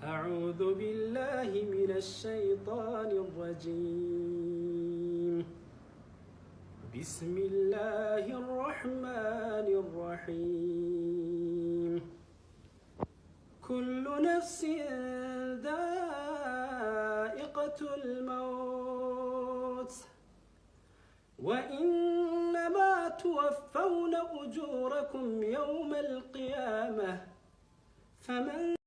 أعوذ بالله من الشيطان الرجيم بسم الله الرحمن الرحيم كل نفس ذائقة الموت وإنما توفون أجوركم يوم القيامة فمن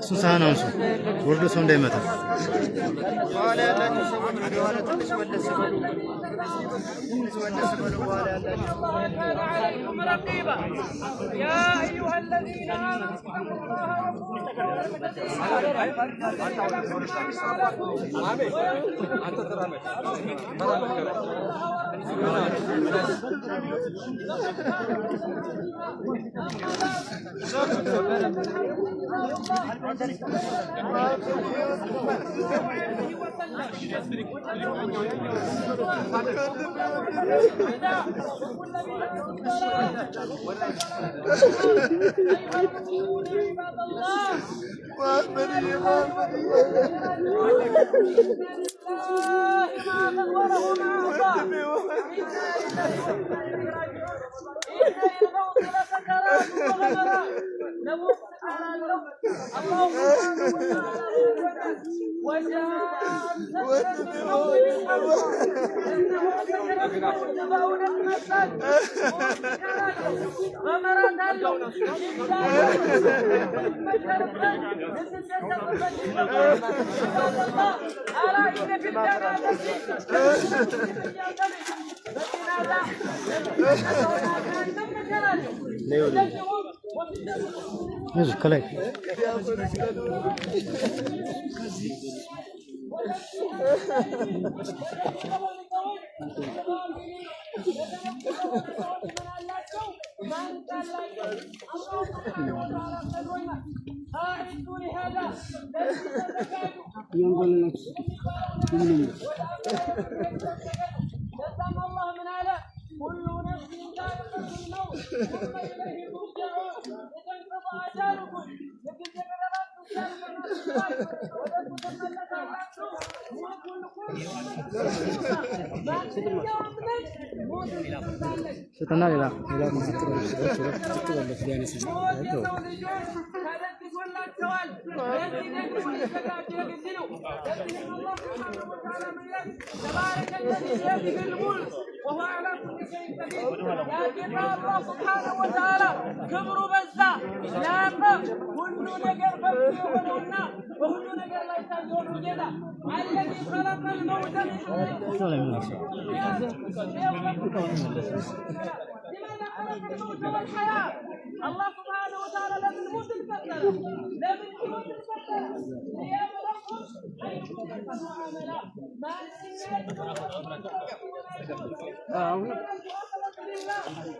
سوسانا ورد سونده متى ولا لا تسوون ولا تسوون عليكم رقيبا يا ايها الذين امنوا اتقوا يوسف كلاي ينقل لك الله من على كل نفس ذائقة الموت ثم إليه ترجعون إذا انقضى أجالكم لكن جبلات وهو على كل شيء قدير لكن الله سبحانه وتعالى كبر بزا لام كل نجر فبيهنا وكل نجر لا يسجون جدا الذي خلق الموت لماذا خلق الموت والحياة الله سبحانه وتعالى لم يموت الفترة لم يموت الفترة ليبلغكم أيكم أحسن عملا ما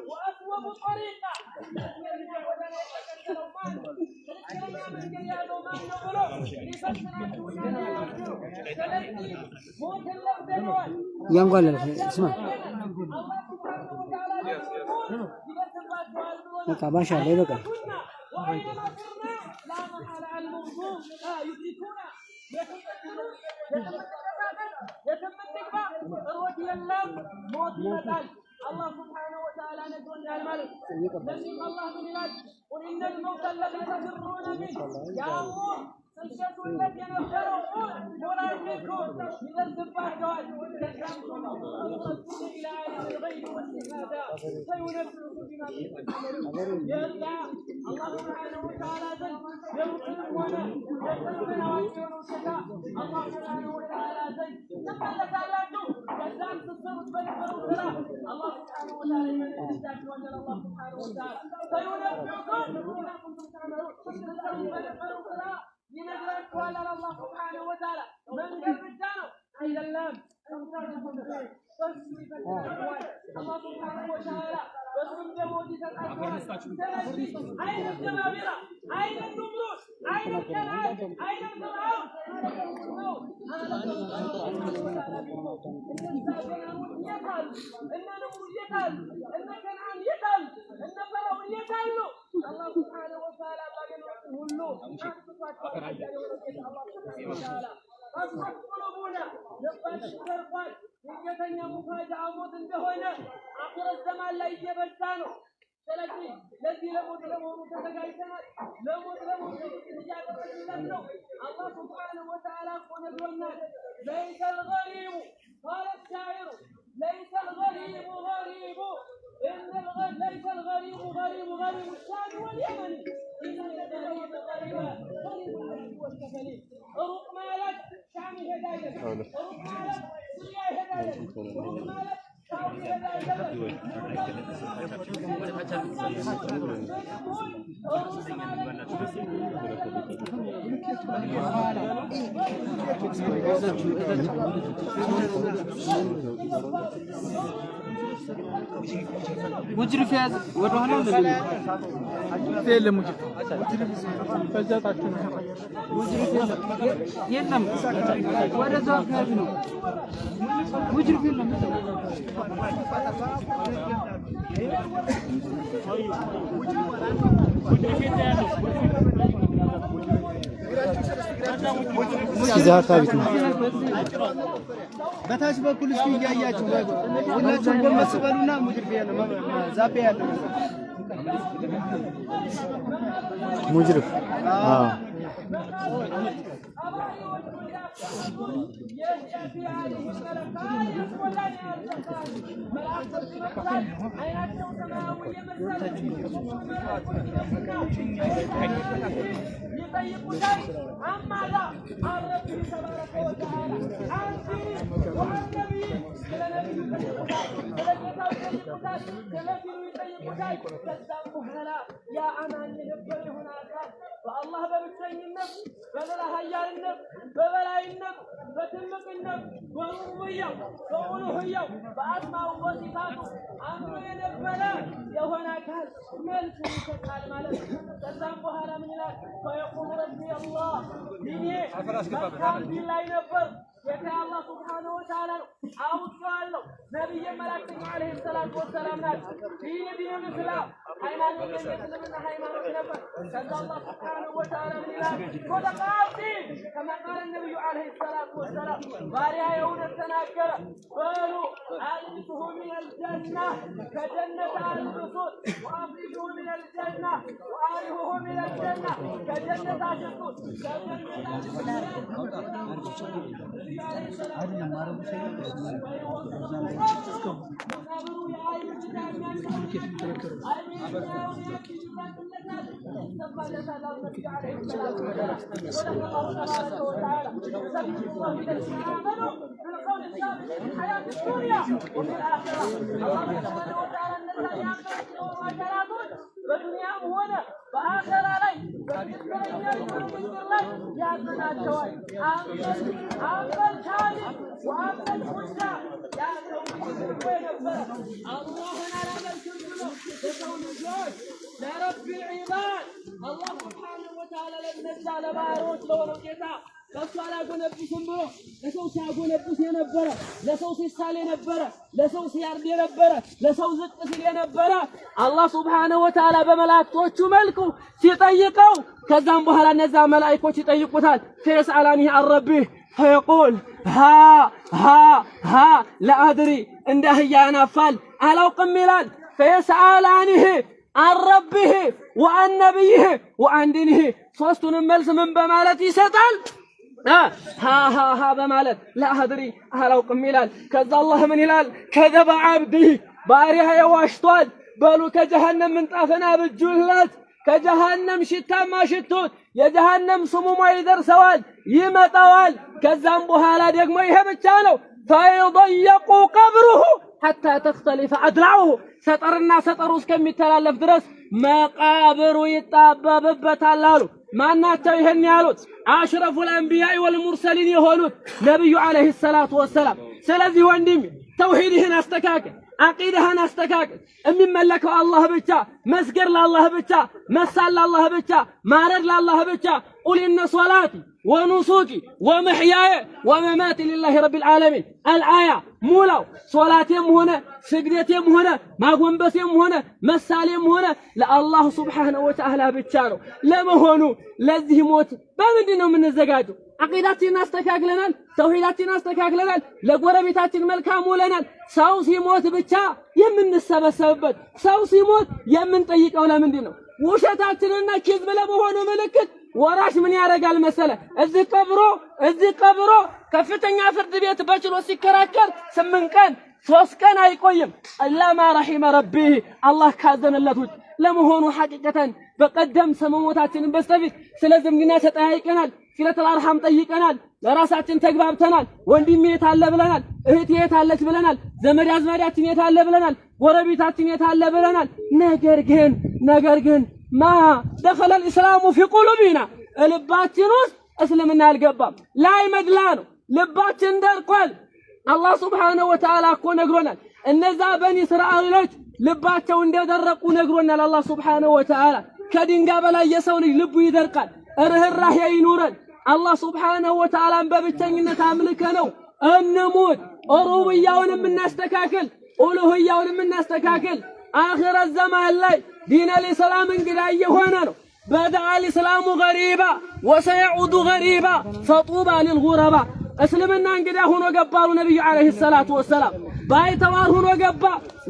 وأسوأ طريقة ينقل اسمع بقى باشا ليه بقى وأينما صرنا لا محل عن الموضوع يدركونا يتم رضي الله موت المثل الله سبحانه وتعالى ندعو يا الملك نسيم الله من الأجل قل إن الموت الذي تفرون منه يا الله الشيء الذي نفسرون مراجعكم من الزباح قال تكرمكم إلى عالم الغيب والشهادة فينبئكم بما كنتم يرجع الله سبحانه وتعالى يوقفنا يقبلنا ويجعلنا الشفاء الله سبحانه وتعالى تقلت آلاته كذاب تصرف بين الفرق الله سبحانه وتعالى من الإنسان وجل الله سبحانه وتعالى فينبئكم بما كنتم تعملون ينقل الله سبحانه وتعالى من جبتانه አይደለም الله سبحانه وتعالى በሱም ደግሞ ይተቃቀዋል ስለዚህ አይነ ጀማቢራ አይነ ኑምሩስ አይነ ከናን አይነ ፍርዓውን الله سبحانه وتعالى أصبح قلوبنا نبقى الشرقات يجتني مفاجأة موت اندهونا آخر الزمان لا يجبتانو سلسي الذي لموت متتقايتنا لموت متتجابة لله الله سبحانه وتعالى قل الناس ليس الغريب قال الشاعر ليس الغريب غريب ليس الغريب غريب الشام واليمن إن الغريب غريب والكفلين أروق مالك شامي هداية أروق مالك سوريا هداية أروق مالك شاوي هداية مجري في هذا وروحنا في اللي مجري فزاتك مجري في ينم ولا زوج هذا مجري في اللي إذا ثابت በታች በኩል እስኪ ያያችሁ ሁላችሁም ጎንበስ በሉና ሙጅር ቢያለ ዛቢያ ያለ مجرف أما لا الرب تبارك وتعالى أنت والنبي يا أمان ينبغي هناك فالله بمتين النفس ببلا هيال النفس ببلا النفس بتمك النفس بالربوبية بالألوهية بأسماء وصفاته أمر ينبغي يا هناك ملك وكتال مالك تسامحها من الله فيقول ربي الله ديني مكان بالله ينبغي يا الله سبحانه وتعالى أوصل نبي ملائكة عليه الصلاة والسلام دين الإسلام حيمان الإسلام حيمان النبي كذا الله سبحانه وتعالى من الله صدق عبدي كما قال النبي عليه الصلاة والسلام بارها يوم التناكر قالوا ألبسه من الجنة كجنة الرسول وأخرجه من الجنة وأعرفه من الجنة كجنة الرسول በዱንያም ሆነ በአኺራ ላይ በትክክለኛ መንገድ ላይ ያጽናቸዋል። አመል ካሊድ ወአመል ሁጃ ያለው ነበር። አላህን አላመልክም ብሎ የሰው ልጆች ለረቢ ዒባድ አላህ ሱብሓነሁ ወተዓላ ለነዛ ለባሮች ለሆነው ጌታ ከሱ አላጎነብስም ብሎ ለሰው ሲያጎነብስ የነበረ ለሰው ሲሳል የነበረ ለሰው ሲያርድ የነበረ ለሰው ዝቅ ሲል የነበረ አላህ ሱብሓነሁ ወተዓላ በመላእክቶቹ መልኩ ሲጠይቀው ከዛም በኋላ እነዛ መላእክቶች ይጠይቁታል ፈየስአላኒ አረቢህ ፈየቁል ها لا أدري እንደ አህያ ያናፋል አላውቅም ይላል ፈየስአላኒህ عن ربه وعن نبيه وعن دينه ሶስቱንም መልስ ምን በማለት ይሰጣል ها በማለት لا أدري አላውቅም ይላል ከዛ አላህ ምን ይላል ከذب عبدي ባሪያ የዋሽቷል በሉ ከጀሃነም ምንጣፍና ብጁለት ከጀሃነም ሽታማ ሽቶት የጀሃነም ስሙማ ይደርሰዋል ይመጣዋል ከዛም በኋላ ደግሞ ይሄ ብቻ ነው فيضيق قبره حتى تختلف أدرعه ሰጠርና ሰጠሩ እስከሚተላለፍ ድረስ መቃብሩ ይጣበብበታል አሉ። ማናቸው ይሄን ያሉት? አሽረፉል አንቢያኢ ወልሙርሰሊን የሆኑት ነብዩ አለይሂ ሰላቱ ወሰላም። ስለዚህ ወንድም ተውሂድህን አስተካክል፣ አቂዳህን አስተካክል። የሚመለከው አላህ ብቻ፣ መስገድ ለአላህ ብቻ፣ መሳል ለአላህ ብቻ፣ ማረድ ለአላህ ብቻ። ቁል ኢነ ሶላቲ ወኑሱኪ ወመሕያየ ወመማቲ ሊላሂ ረቢል ዓለሚን አልአያ ሙላው። ሶላቴም ሆነ ስግደቴም ሆነ ማጎንበሴም ሆነ መሳሌም ሆነ ለአላህ ሱብሓነሁ ወተዓላ ብቻ ነው። ለመሆኑ ለዚህ ሞት በምንድን ነው የምንዘጋጀው? አቂዳችንን አስተካክለናል፣ ተውሂዳችንን አስተካክለናል፣ ለጎረቤታችን መልካም ውለናል። ሰው ሲሞት ብቻ የምንሰበሰብበት፣ ሰው ሲሞት የምንጠይቀው ለምንድን ነው? ውሸታችንና ኪዝብ ለመሆኑ ምልክት ወራሽ ምን ያደርጋል መሰለ? እዚህ ቀብሮ ከፍተኛ ፍርድ ቤት በችሎት ሲከራከር 8 ቀን 3 ቀን አይቆይም። ኢላ ማ ረሒመ ረቢህ አላህ ካዘነለት ውጭ። ለመሆኑ ሐቂቀተን በቀደም ሰመሞታችንን በስተፊት ስለ ዝምድና ተጠያይቀናል፣ ሲለተል አርሐም ጠይቀናል፣ ለራሳችን ተግባብተናል። ወንድሜ የት አለ ብለናል፣ እህቴ የት አለች ብለናል፣ ዘመድ አዝማዳችን የት አለ ብለናል፣ ጎረቤታችን የት አለ ብለናል። ነገር ግን ማ ደኸለ الاسلام في قلوبنا ልባችን ውስጥ እስልምና አልገባም። ላይ መድላ ነው፣ ልባችን ደርቋል። አላህ ሱብሓነሁ ወተዓላ እኮ ነግሮናል። እነዛ በኒ እስራኤሎች ልባቸው እንደደረቁ ነግሮናል አላህ ሱብሓነሁ ወተዓላ። ከድንጋይ በላይ የሰው ልጅ ልቡ ይደርቃል። ርህራሄ ይኑረን። አላህ ሱብሓነሁ ወተዓላን በብቸኝነት አምልከነው እንሙት። ሩብያውንም እናስተካክል፣ ኡሉህያውንም እናስተካክል። አኺረት ዘማን ላይ ዲን الاسلام እንግዳ እየሆነ ነው። بدأ الاسلام غريبا وسيعود غريبا فطوبى للغرباء። እስልምና እንግዳ ሆኖ ገባሉ ነብዩ አለይሂ ሰላቱ ወሰላም። ባይተዋር ሆኖ ገባ፣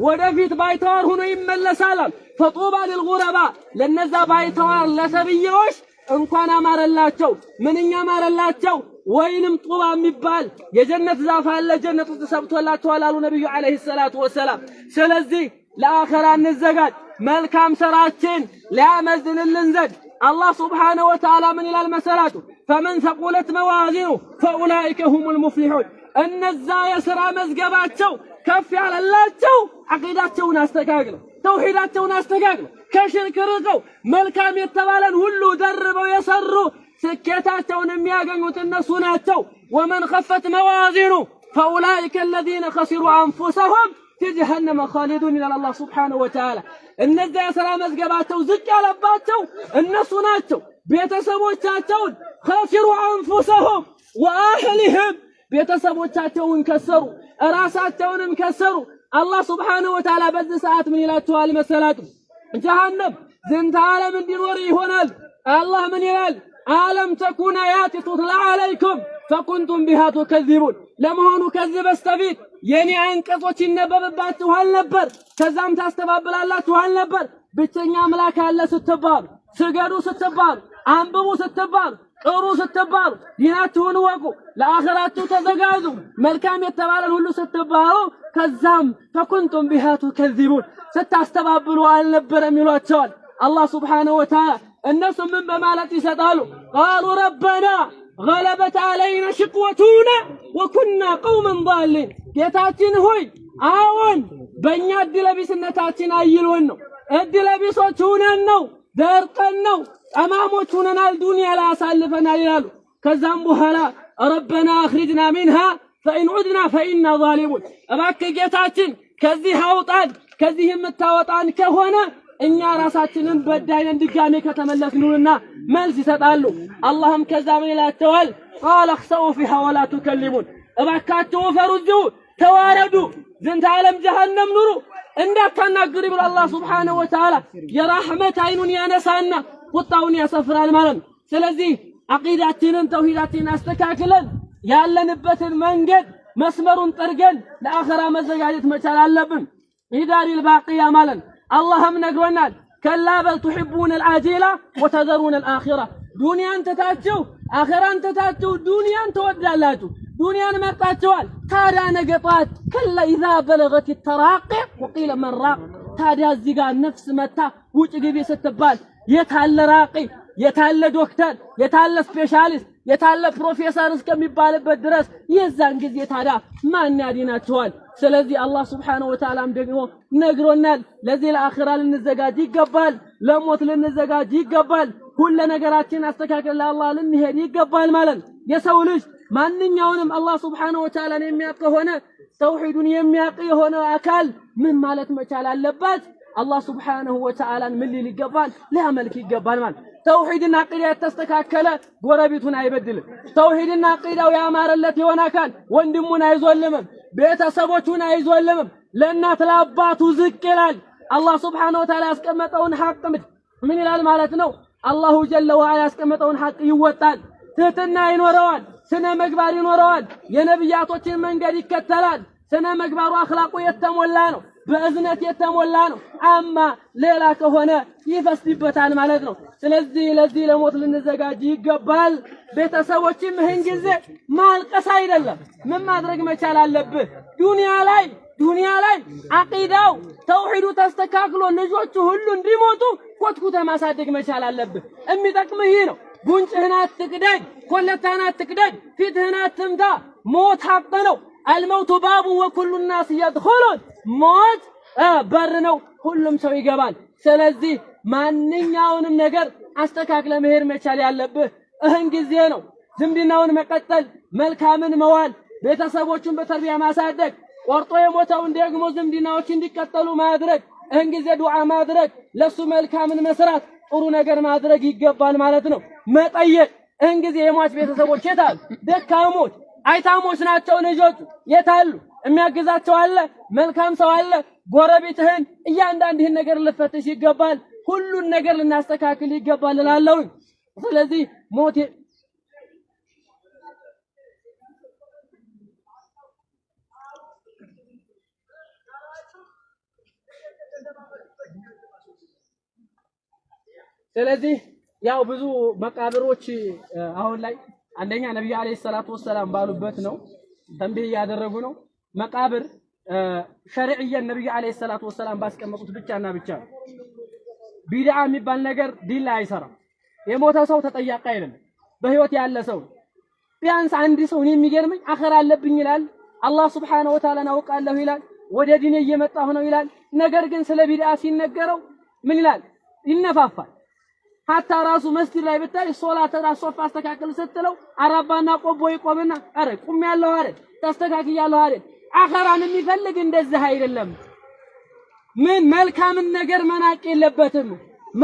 ወደፊት ባይተዋር ሆኖ ይመለሳል። فطوبى للغرباء ለነዛ ባይተዋር ለሰብየዎች እንኳን አማረላቸው። ምንኛ አማረላቸው? ወይንም ጡባ የሚባል የጀነት ዛፍ አለ፣ ጀነት ውስጥ ሰብቶላቸዋል አሉ ነብዩ አለይሂ ሰላቱ ወሰላም። ስለዚህ ለአኺራ እንዘጋጅ። መልካም ሰራችን ሊያመዝንልን ዘንድ አላህ ሱብሓነሁ ወተዓላ ምን ይላል መሰላቱ? ፈመን ثقلت موازينه فاولئك هم المفلحون። እነዛ የሥራ መዝገባቸው ከፍ ያለላቸው አቂዳቸውን አስተካክለው ተውሂዳቸውን አስተካክለው ከሽርክ ርቀው መልካም የተባለን ሁሉ ደርበው የሰሩ ስኬታቸውን የሚያገኙት እነሱ ናቸው። ወመን خفت موازينه فاولئك الذين خسروا انفسهم في جهنم خالدون إلى الله سبحانه وتعالى። እነዛ የሥራ መዝገባቸው ዝቅ ያለባቸው እነሱ ናቸው። ቤተሰቦቻቸውን خسروا انفسهم واهلهم ቤተሰቦቻቸውን ከሰሩ፣ ራሳቸውንም ከሰሩ። አላህ ሱብሓነሁ ወተዓላ በዚህ ሰዓት ምን ይላቸዋል መሰላችሁ? ጀሃነም ዝንተ ዓለም እንዲኖር ይሆናል። አላህ ምን ይላል? አለም ተኩን አያቲ ቱትላ ዐለይኩም ፈኩንቱም ቢሃ ቱከዚቡን። ለመሆኑ ከዚህ በስተፊት የኔ አንቀጾች ይነበብባችኋል ነበር፣ ከዛም ታስተባብላላችኋል ነበር። ብቸኛ አምላክ አለ ስትባሉ፣ ስገዱ ስትባሉ፣ አንብቡ ስትባሉ፣ ቅሩ ስትባሉ፣ ዲናችሁን ወቁ፣ ለአኺራችሁ ተዘጋጁ፣ መልካም የተባለን ሁሉ ስትባሉ፣ ከዛም ፈኩንቱም ቢሃ ቱከዚቡን ስታስተባብሉ አልነበረም ይሏቸዋል አላህ ሱብሓነሁ ወተዓላ። እነሱ ምን በማለት ይሰጣሉ? ቃሉ ረበና غلبت علينا شقوتنا وكنا قوما ضالين። ጌታችን ሆይ አዎን በእኛ እድለቢስነታችን አይሎን ነው፣ እድለቢሶች ሆነን ነው፣ ደርቀን ነው፣ ጠማሞች ሆነናል፣ ዱንያ ላይ አሳልፈናል ይላሉ። ከዛም በኋላ ረበና አኽሪጅና ሚንሃ ፈኢን ዑድና ፈኢና ዛሊሙን። እባክህ ጌታችን ከዚህ አውጣን፣ ከዚህ የምታወጣን ከሆነ እኛ ራሳችንን በዳይነን ድጋሜ ከተመለስንና መልስ ይሰጣሉ። አላህም ከዛ ምን ይላቸዋል? ቃለ እኽሰኡ ፊሃ ወላ ቱከሊሙን። እባካችሁ ፈሩጁ ተዋረዱ፣ ዝንተ ዓለም ጀሃነም ኑሩ፣ እንዳታናግሩ ብሎ አላህ ሱብሓነሁ ወተዓላ የራህመት አይኑን ያነሳና ቁጣውን ያሰፍራል ማለት ነው። ስለዚህ አቂዳችንን ተውሂዳችንን አስተካክለን ያለንበትን መንገድ መስመሩን ጠርገን ለአኺራ መዘጋጀት መቻል አለብን። ኢዳሪል ባቂያ ማለት አላህም ነግሮናል። ከላ በል ቱሒቡነ አልዓጂላ ወተዘሩነ አልአኺራ። ዱንያን ትታችሁ አኺራን ትታችሁ ዱንያን ትወዳላችሁ፣ ዱንያን መርጣችኋል። ታዲያ ነገ ጧት ከላ ኢዛ በለገት ተራቂ ወቂለ መን ራቅ። ታዲያ እዚህ ጋር ነፍስ መታ ውጭ ግቢ ስትባል የታለ ራቂ፣ የታለ ዶክተር፣ የታለ ስፔሻሊስት፣ የታለ ፕሮፌሰር እስከሚባልበት ድረስ የዛን ጊዜ ታዲያ ማን ያድናችኋል? ስለዚህ አላህ Subhanahu Wa Ta'ala ደግሞ ነግሮናል ለዚህ ለአኺራ ልንዘጋጅ ይገባል ለሞት ልንዘጋጅ ይገባል ሁሉ ነገራችን አስተካክለን ለአላህ ልንሄድ ይገባል ማለት የሰው ልጅ ማንኛውንም አላህ Subhanahu Wa Ta'ala የሚያውቅ ሆነ ተውሂዱን የሚያውቅ የሆነ አካል ምን ማለት መቻል አለበት አላህ Subhanahu Wa Ta'ala ምን ሊል ይገባል ሊያመልክ ይገባል ማለት ተውሂድና አቂዳ ተስተካከለ ጎረቤቱን አይበድልም ተውሂድና አቂዳው ያማረለት የሆነ አካል ወንድሙን አይዞልምም ቤተሰቦቹን አይዞልምም ለእናት ለአባቱ ዝቅ ይላል አላህ Subhanahu Wa Ta'ala ያስቀመጠውን ሐቅ ምን ይላል ማለት ነው አላሁ ጀለ ወዐላ ያስቀመጠውን ሐቅ ይወጣል ትህትና ይኖረዋል ስነ ምግባር ይኖረዋል የነብያቶችን መንገድ ይከተላል ስነ ምግባሩ አኽላቁ የተሞላ ነው በእዝነት የተሞላ ነው አማ ሌላ ከሆነ ይፈስድበታል ማለት ነው ስለዚህ ለዚህ ለሞት ልንዘጋጅ ይገባል ቤተሰቦችም ይህን ጊዜ ማልቀስ አይደለም ምን ማድረግ መቻል አለብህ ዱንያ ላይ አቂዳው ተውሂዱ ተስተካክሎ ልጆቹ ሁሉ እንዲሞቱ ኮትኩተ ማሳደግ መቻል አለብህ የሚጠቅምህ ይህ ነው ጉንጭህን አትቅደድ ኮለታህን አትቅደድ ፊትህን አትምታ ሞት ሐቅ ነው الموت باب وكل الناس يدخلون موت በር ነው ሁሉም ሰው ይገባል ስለዚህ ማንኛውንም ነገር አስተካክለ መሄድ መቻል ያለብህ እህን ጊዜ ነው ዝምድናውን መቀጠል መልካምን መዋል ቤተሰቦችን በተርቢያ ማሳደግ ቆርጦ የሞተውን ደግሞ ዝምድናዎች እንዲቀጠሉ ማድረግ እህን ጊዜ ዱዓ ማድረግ ለሱ መልካምን መስራት ጥሩ ነገር ማድረግ ይገባል ማለት ነው መጠየቅ እህን ጊዜ የሟች ቤተሰቦች የታሉ ደካሞች አይታሞች ናቸው ልጆቹ የታሉ የሚያግዛቸው አለ መልካም ሰው አለ ጎረቤትህን እያንዳንድህን ነገር ልፈትሽ ይገባል ሁሉን ነገር ልናስተካክል ይገባል እላለሁ ስለዚህ ሞት ስለዚህ ያው ብዙ መቃብሮች አሁን ላይ አንደኛ ነብዩ አለይሂ ሰላቱ ወሰለም ባሉበት ነው ተንቢህ ያደረጉ ነው መቃብር ሸሪዓየን ነብዩ አለይሂ ሰላቱ ወሰለም ባስቀመጡት ብቻና ብቻ ቢድዓ የሚባል ነገር ዲን ላይ አይሰራም የሞተ ሰው ተጠያቂ አይደለም በህይወት ያለ ሰው ቢያንስ አንድ ሰው የሚገርመኝ አኺራ አለብኝ ይላል አላህ Subhanahu Wa Ta'ala አውቃለሁ ይላል ወደ ዲን እየመጣሁ ነው ይላል ነገር ግን ስለ ቢድዓ ሲነገረው ምን ይላል ይነፋፋል hatta ራሱ መስጊድ ላይ ብታይ ሶላት ራሱ አስተካክል ስትለው አራባና ቆቦ ይቆምና አረ ቁም ያለው አረ ተስተካክያለሁ አረ አኺራን የሚፈልግ እንደዚህ አይደለም ምን መልካምን ነገር መናቅ የለበትም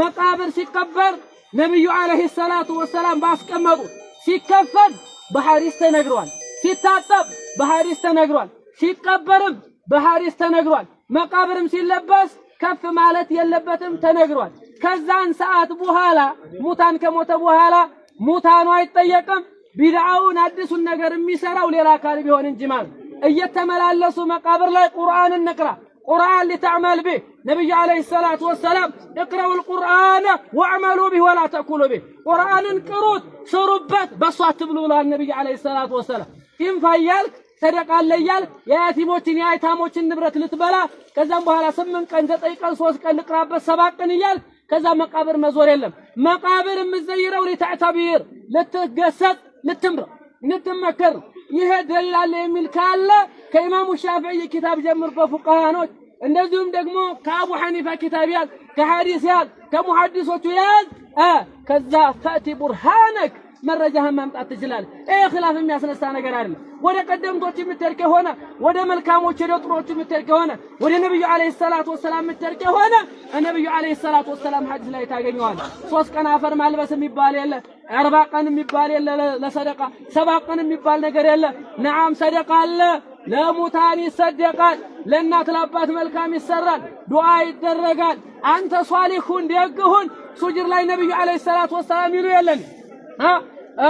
መቃብር ሲቀበር ነብዩ አለይሂ ሰላቱ ወሰለም ባስቀመጡ ሲከፈል በሐዲስ ተነግሯል ሲታጠብ በሐዲስ ተነግሯል ሲቀበርም በሐዲስ ተነግሯል መቃብርም ሲለበስ ከፍ ማለት የለበትም ተነግሯል ከዛን ሰዓት በኋላ ሙታን ከሞተ በኋላ ሙታኑ አይጠየቅም ቢድዓውን አዲሱን ነገር የሚሰራው ሌላ አካል ቢሆን እንጂ ማለት እየተመላለሱ መቃብር ላይ ቁርአንን ንቅራ ቁርአን لتعمل به ነብዩ አለይሂ ሰላቱ ወሰለም اقرأوا القرآن واعملوا به ولا تأكلوا به ቁርአንን ቅሩት ስሩበት በሱ አትብሉ ብለዋል ነብዩ አለይሂ ሰላቱ ወሰለም ይንፋያልክ ተደቃለያል የያቲሞችን የአይታሞችን ንብረት ልትበላ ከዛም በኋላ 8 ቀን 9 ቀን 3 ቀን ልቅራበት 7 ቀን ይያል ከዛ መቃብር መዞር የለም መቃብር የምዘይረው ለተዕታቢር ለተገሰጥ ለተምር ለተመከር ይሄ ደላለ የሚል ካለ ከኢማሙ ሻፊዒ ኪታብ ጀምር በፉቃሃኖች እንደዚሁም ደግሞ ከአቡ ሐኒፋ ኪታብ ያዝ ከሐዲስ ያዝ ከሙሐዲሶቹ ያዝ ከዛ ፈቲ ቡርሃነክ መረጃህን ማምጣት ትችላለህ ይሄ ኺላፍ የሚያስነሳ ነገር አይደለም ወደ ቀደምቶች የምትርክ ሆነ ወደ መልካሞች ወደ ጥሩዎች የምትርክ ሆነ ወደ ነብዩ አለይሂ ሰላቱ ወሰለም የምትርክ ሆነ ነብዩ አለይሂ ሰላቱ ወሰለም ሐዲስ ላይ ታገኘዋለህ 3 ቀን አፈር ማልበስ የሚባል የለ 40 ቀን የሚባል የለ ለሰደቃ 7 ቀን የሚባል ነገር የለ ነዓም ሰደቃ አለ ለሙታን ይሰደቃል ለእናት ለአባት መልካም ይሰራል ዱዓ ይደረጋል አንተ ሷሊሁን ደግሁን ሱጅር ላይ ነብዩ አለይሂ ሰላቱ ወሰለም ይሉ የለን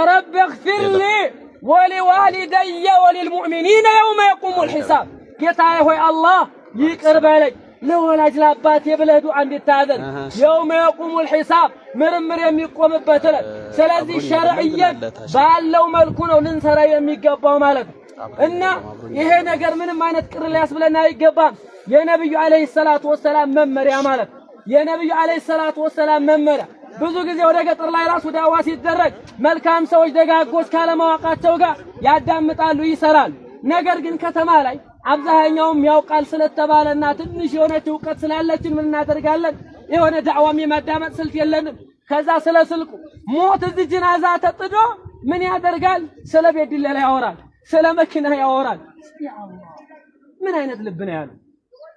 رب اغفر لي ولوالدي وللمؤمنين يوم يقوم الحساب ጌታዬ ሆይ አላህ ይቅር በለኝ ለወላጅ ለአባቴ ብለህ ዱዓ እንድታደርግ يوم يقوم الحساب ምርምር የሚቆምበት ዕለት ስለዚህ ሸርዕየን ባለው መልኩ ነው ልንሰራ የሚገባው ማለት እና ይሄ ነገር ምንም አይነት ቅር ሊያስብለና አይገባም የነብዩ አለይሂ ሰላቱ ወሰለም መመሪያ ማለት የነብዩ አለይሂ ሰላቱ ወሰለም መመሪያ ብዙ ጊዜ ወደ ገጠር ላይ ራሱ ዳዋ ሲደረግ መልካም ሰዎች ደጋጎች ካለማዋቃቸው ጋር ያዳምጣሉ ይሰራሉ ነገር ግን ከተማ ላይ አብዛኛውም ያውቃል ስለተባለና ትንሽ የሆነች ዕውቀት ስላለችን ምን እናደርጋለን? የሆነ ዳዕዋም የማዳመጥ ስልት የለንም። ከዛ ስለ ስልኩ ሞት እዚህ ጅናዛ ተጥዶ ምን ያደርጋል? ስለ ቤት ድለላ ያወራል፣ ስለ መኪና ያወራል። ምን አይነት ልብ ነው ያለው?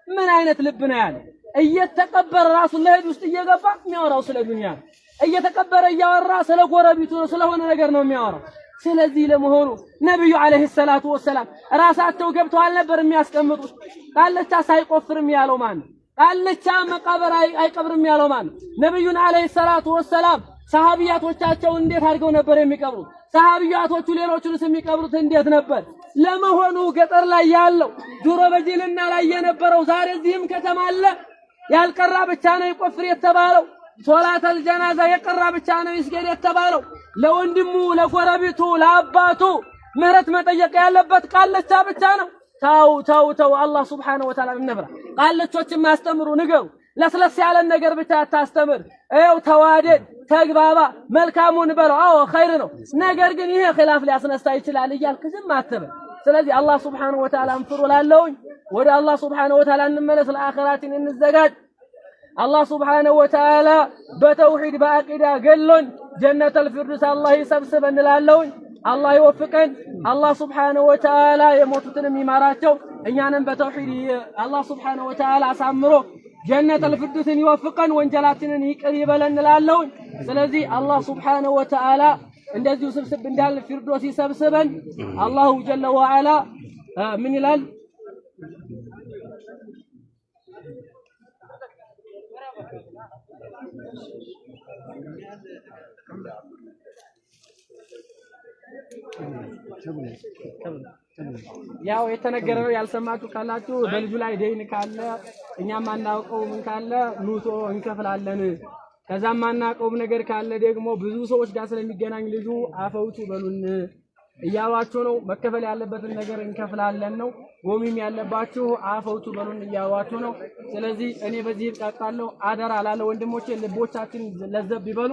ምን አይነት ልብ ነው ያለው? እየተቀበረ ራሱ ለሄድ ውስጥ እየገባ የሚያወራው ስለ ዱንያ ነው። እየተቀበረ እያወራ ስለ ጎረቤቱ ስለሆነ ነገር ነው የሚያወራው። ስለዚህ ለመሆኑ ነብዩ አለይሂ ሰላቱ ወሰላም ራሳቸው ገብተው አልነበር የሚያስቀምጡት? ቃልቻ ሳይቆፍርም ያለው ማን ነው? ቃልቻ መቃብር አይቀብርም ያለው ማን ነው? ነብዩን አለይሂ ሰላቱ ወሰላም ሰሃቢያቶቻቸው እንዴት አድርገው ነበር የሚቀብሩት? ሰሃቢያቶቹ ሌሎቹንስ የሚቀብሩት እንዴት ነበር? ለመሆኑ ገጠር ላይ ያለው ድሮ በጅልና ላይ የነበረው ዛሬ እዚህም ከተማ አለ? ያልቀራ ብቻ ነው ይቆፍር የተባለው? ሶላተል ጀናዛ የቀራ ብቻ ነው ይስገድ የተባለው? ለወንድሙ ለጎረቤቱ ለአባቱ ምህረት መጠየቅ ያለበት ቃልቻ ብቻ ነው? ተው አላህ ሱብሓነሁ ወተዓላ እንብራ። ቃልቾችን ማስተምሩ ንገሩ። ለስለስ ያለን ነገር ብቻ አታስተምር። ይኸው ተዋደድ፣ ተግባባ፣ መልካሙን በለው። አዎ ኸይር ነው። ነገር ግን ይሄ ኺላፍ ሊያስነሳ ይችላል እያልክ ዝም አትበል። ስለዚህ አላህ ሱብሓነሁ ወተዓላ እንፍሩ ላለውኝ ወደ አላህ ሱብሓነሁ ወተዓላ እንመለስ፣ ለአኺራችን እንዘጋጅ። አላህ ሱብሓነሁ ወተዓላ በተውሂድ በአቂዳ ገሎን ጀነተል ፊርደውስ አላህ ይሰብስበን እንላለውኝ። አላህ ይወፍቀን። አላህ ሱብሓነሁ ወተዓላ የሞቱትንም ይማራቸው። እኛንም በተውሂድ አላህ ሱብሓነሁ ወተዓላ አሳምሮ ጀነተል ፊርደውስን ይወፍቀን፣ ወንጀላችንን ይቅር ይበለን እንላለውኝ። ስለዚህ አላህ ሱብሓነሁ ወተዓላ እንደዚሁ ስብስብ እንዳል ፊርደውስ ይሰብስበን። አላሁ ጀለ ወዐላ ምን ይላል? ያው የተነገረ ነው። ያልሰማችሁ ካላችሁ በልጁ ላይ ደይን ካለ እኛም ማናውቀው ምን ካለ ኑቶ እንከፍላለን። ከዛም ማናውቀው ነገር ካለ ደግሞ ብዙ ሰዎች ጋር ስለሚገናኝ ልጁ አፈውቱ በሉን እያሏችሁ ነው። መከፈል ያለበትን ነገር እንከፍላለን ነው። ጎሚም ያለባችሁ አፈውቱ በሉን እያሏችሁ ነው። ስለዚህ እኔ በዚህ ይጣጣለሁ። አደራ ላለ ወንድሞቼ ልቦቻችን ለዘብ ይበሉ።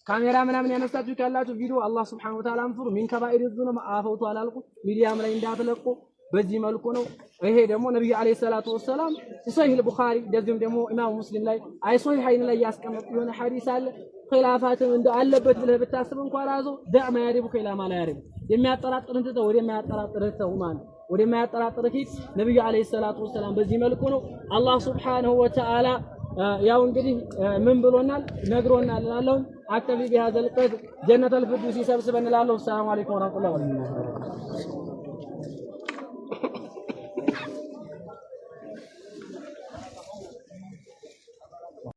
ካሜራ ምናምን ያነሳችሁ ካላችሁ ቪዲዮ አላህ ሱብሓነሁ ወተዓላ አንፍሩ። ሚን ከባኢር ዙኑም አፈውቱ አላልኩ ሚዲያም ላይ እንዳትለቁ። በዚህ መልኩ ነው። ይሄ ደግሞ ነብዩ አለይሂ ሰላቱ ወሰላም ሶሂህ ቡኻሪ እንደዚሁም ደግሞ ኢማም ሙስሊም ላይ ሶሂሃይን ላይ ያስቀመጡ የሆነ ሐዲስ አለ። ኺላፋትም እንደ አለበት ብለህ ብታስብ እንኳን አዞ ደዕ ማ ያሪቡ ከላ ማ ላ ያሪቡ የሚያጠራጥርን ትተው ወደ የማያጠራጥርህ ተው ማለት ወደ የማያጠራጥርህ ሂድ። ነብዩ አለይሂ ሰላቱ ወሰላም በዚህ መልኩ ነው። አላህ ሱብሓነሁ ወተዓላ ያው እንግዲህ ምን ብሎናል ነግሮናል እላለሁ። አክተቢ ቢሃዘል ቀድ ጀነተል ፊርደውስ ይሰብስበን እላለሁ። ሰላም አለይኩም ወራህመቱላሂ ወበረካቱሁ።